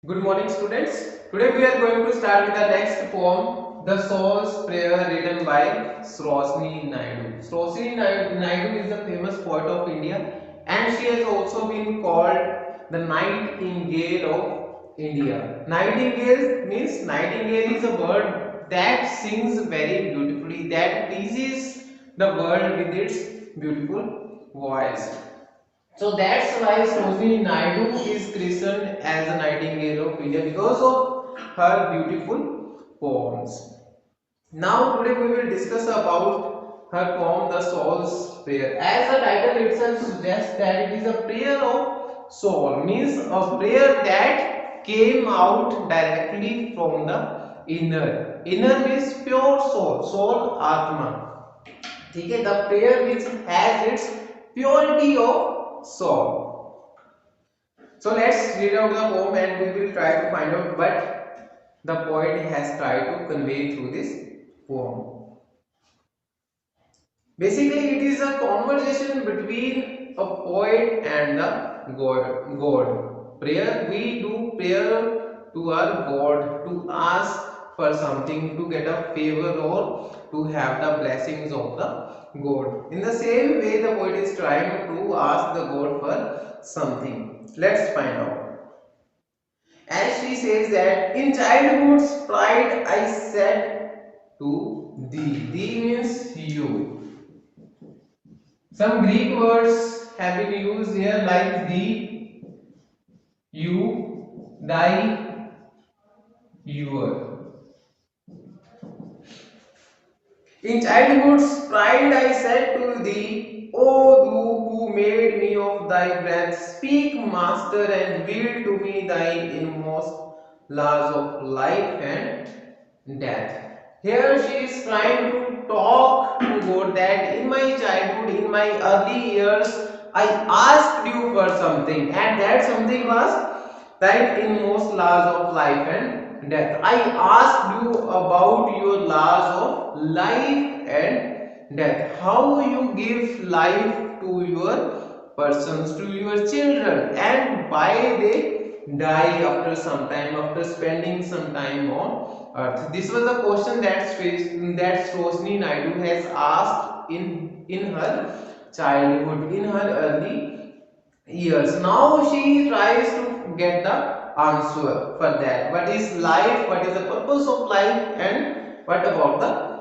Good morning, students. Today we are going to start with the next poem, The Soul's Prayer, written by Sarojini Naidu. Sarojini Naidu is a famous poet of India, and she has also been called the Nightingale of India. Nightingale is a bird that sings very beautifully, that pleases the world with its beautiful voice. So that's why Sarojini Naidu is christened as the Nightingale of India because of her beautiful poems. Now today we will discuss about her poem The Soul's Prayer. As the title itself suggests that it is a prayer of soul, means a prayer that came out directly from the inner. Inner means pure soul, soul atma. ठीक है, the prayer which has its purity of soul. So let's read out the poem and we will try to find out what the poet has tried to convey through this poem. Basically, it is a conversation between a poet and the God. Prayer, we do prayer to our God to ask for something, to get a favor or to have the blessings of the God. In the same way, the poet is trying to ask the God for something. Let's find out. As she says that in childhood's pride I said to thee. Thee means you. Some Greek words have been used here like thee, you, thy, your. In childhood's pride I said to thee, O thou who made me of thy breath, speak, Master, and reveal to me thy inmost laws of life and death. Here she is trying to talk to God that in my childhood, in my early years, I asked you for something, and that something was thy inmost laws of life and death. I asked you about your laws of life and death. How you give life to your persons, to your children, and why they die after some time, after spending some time on earth. This was a question that Sarojini Naidu has asked in her childhood, in her early years. Now she tries to get the answer for that. What is life? What is the purpose of life? And what about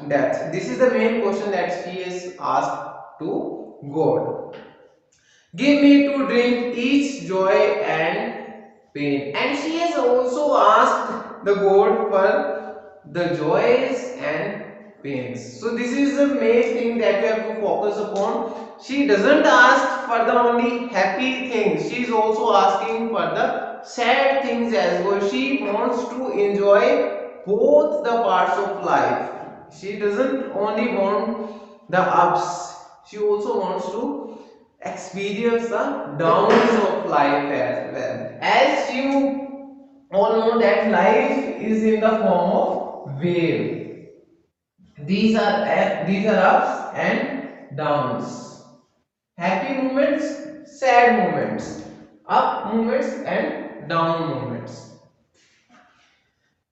the death? This is the main question that she is asked to God. Give me to drink each joy and pain. And she has also asked the God for the joys and pains. So this is the main thing that we have to focus upon. She doesn't ask for the only happy things. She is also asking for the sad things as well. She wants to enjoy both the parts of life. She doesn't only want the ups. She also wants to experience the downs of life as well. As you all know that life is in the form of wave. These are ups and downs. Happy moments, sad moments, up moments and down moments.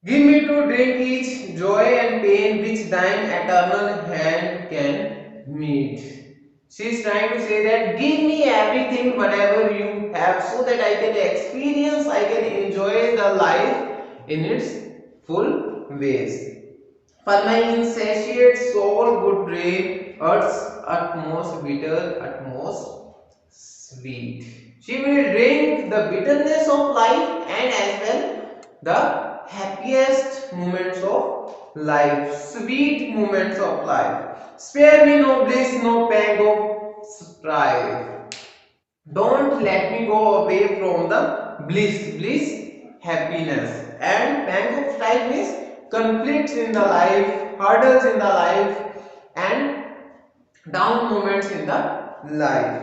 Give me to drink each joy and pain which thine eternal hand can meet. She is trying to say that give me everything, whatever you have, so that I can experience, I can enjoy the life in its full ways. For my insatiate soul would drain earth's utmost bitter, utmost sweet. She will drink the bitterness of life and as well the happiest moments of life, sweet moments of life. Spare me no bliss, no pang of strife. Don't let me go away from the bliss, happiness. And pang of strife means conflicts in the life, hurdles in the life, and down moments in the life.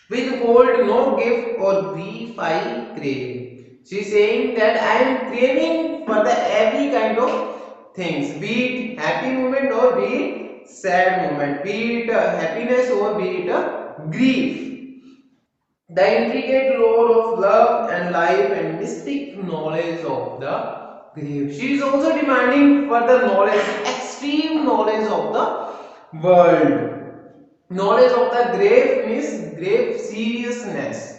Withhold no gift or grief I crave. She is saying that I am craving for the every kind of things, be it happy moment or be it sad moment, be it happiness or be it grief. the intricate lore of love and life and mystic knowledge of the grave. She is also demanding further knowledge, extreme knowledge of the world. Knowledge of the grave means grave seriousness.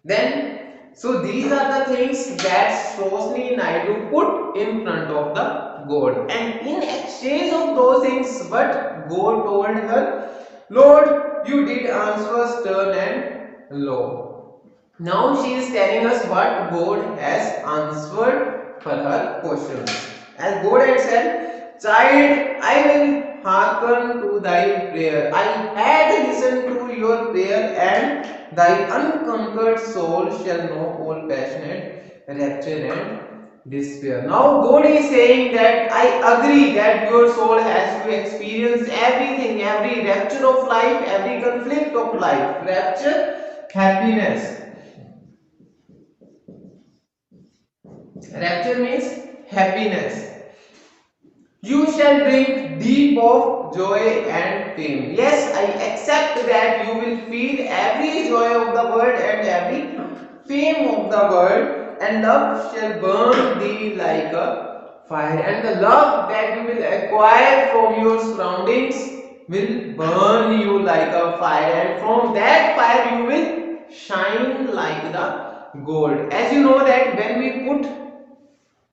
Then, so these are the things that Sarojini Naidu put in front of the God. And in exchange of those things, what God told her, Lord, you did answer stern and low. Now she is telling us what God has answered for her questions. As God had said, child, I will hearken to thy prayer. I had listened to your prayer, and thy unconquered soul shall know all passionate rapture and despair. Now God is saying that I agree that your soul has to experience everything, every rapture of life, every conflict of life. Rapture, happiness. Rapture means happiness. You shall drink deep of joy and fame. Yes, I accept that you will feel every joy of the world and every fame of the world, and love shall burn thee like a fire. And the love that you will acquire from your surroundings will burn you like a fire, and from that fire you will shine like the gold. As you know that when we put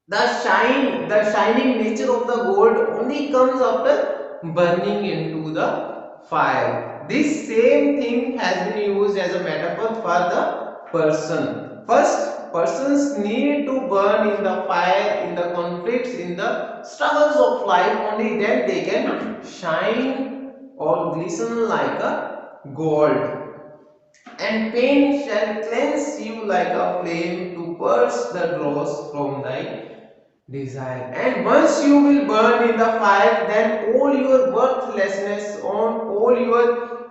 the shining nature of the gold only comes after burning into the fire. This same thing has been used as a metaphor for the person. First, persons need to burn in the fire, in the conflicts, in the struggles of life, only then they can shine or glisten like a gold. And pain shall cleanse you like a flame to burst the dross from thy desire. And once you will burn in the fire, then all your worthlessness, on all your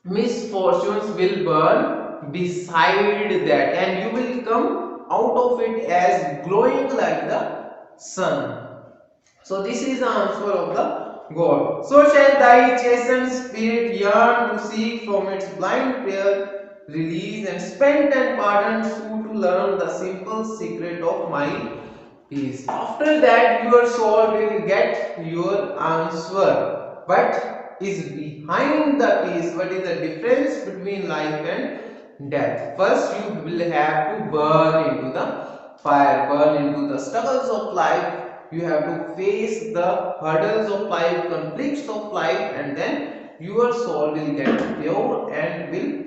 misfortunes will burn beside that, and you will come out of it as glowing like the sun. So this is the answer of the God. So shall thy chastened spirit yearn to seek from its blind prayer release, and spent and pardoned soon to learn the simple secret of my peace. After that your soul will get your answer. What is behind the peace? What is the difference between life and death? First you will have to burn into the fire, burn into the struggles of life. You have to face the hurdles of life, conflicts of life, and then your soul will get pure and will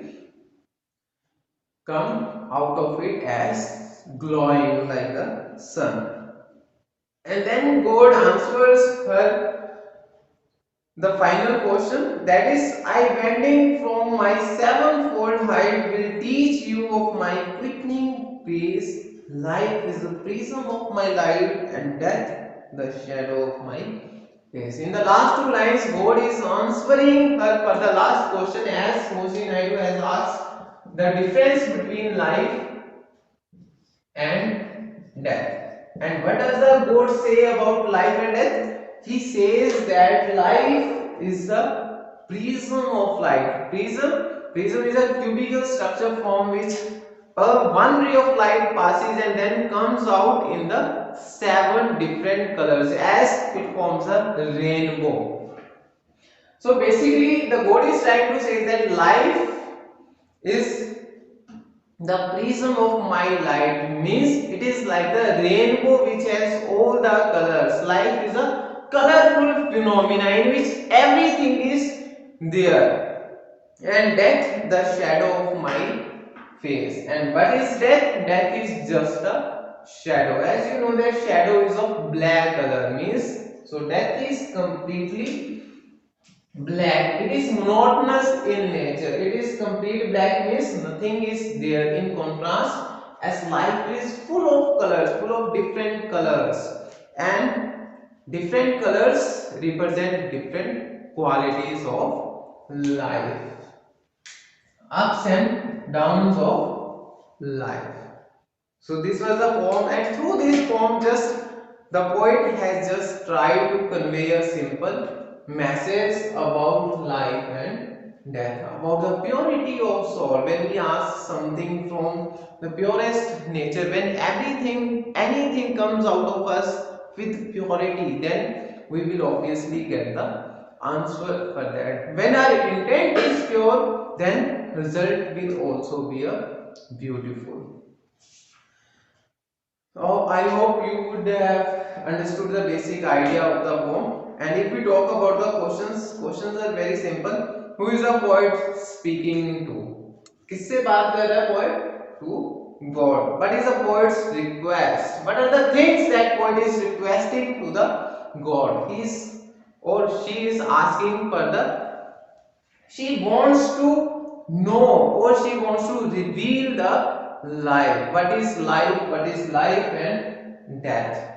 come out of it as glowing like the sun. And then God answers her the final question, that is, I bending from my sevenfold height will teach you of my quickening pace. Life is the prism of my light, and death the shadow of my face. In the last two lines, God is answering her for the last question, as Sarojini Naidu has asked the difference between life and death. And what does the God say about life and death? He says that life is the prism of light. Prism is a cubical structure from which one ray of light passes and then comes out in the seven different colors as it forms a rainbow. So basically the God is trying to say that life is the prism of my light, means it is like the rainbow which has all the colors. Life is a colorful phenomena in which everything is there. And death the shadow of my face. And what is death? Death is just a shadow. As you know that shadow is of black color, means so death is completely black. It is monotonous in nature. It is complete black, means nothing is there. In contrast, as life is full of colors, full of different colors, and different colors represent different qualities of life, ups and downs of life. So this was the poem, and through this poem, just the poet has just tried to convey a simple message about life and death. About the purity of soul, when we ask something from the purest nature, when anything comes out of us with purity, then we will obviously get the answer for that. When our intent is pure, then result will also be a beautiful. Oh, I hope you would have understood the basic idea of the poem. And if we talk about the questions are very simple. Who is the poet speaking to? किससे बात कर रहा है poet? To God. What is the poet's request? What are the things that poet is requesting to the God? He is or she is asking for the. She wants to know or she wants to reveal the life. What is life and death,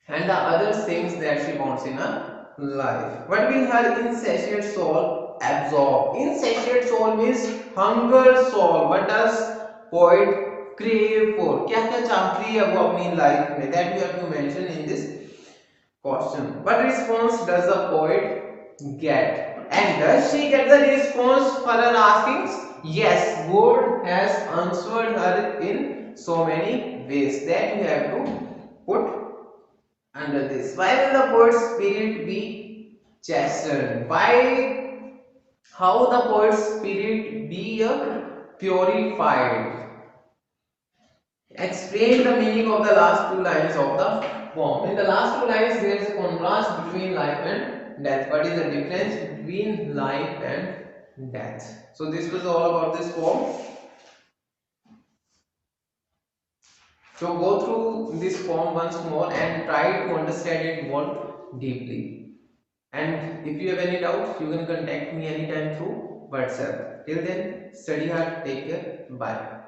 and the other things that she wants in a life. What will her insatiate soul absorb? Insatiate soul means hunger soul. What does poet crave for? क्या क्या चाहती है वो अपनी life में? That we have to mention in this question. What response does the poet get? And does she get the response for her askings? Yes, God has answered her in so many ways that you have to put under this. Why will the poet's spirit be chastened? Why? How the poet's spirit be purified? Explain the meaning of the last two lines of the poem. In the last two lines, there is a contrast between life and death. What is the difference between life and death? So this was all about this poem. So go through this poem once more and try to understand it more deeply. And if you have any doubts, you can contact me anytime through WhatsApp. Till then, study hard, take care, bye.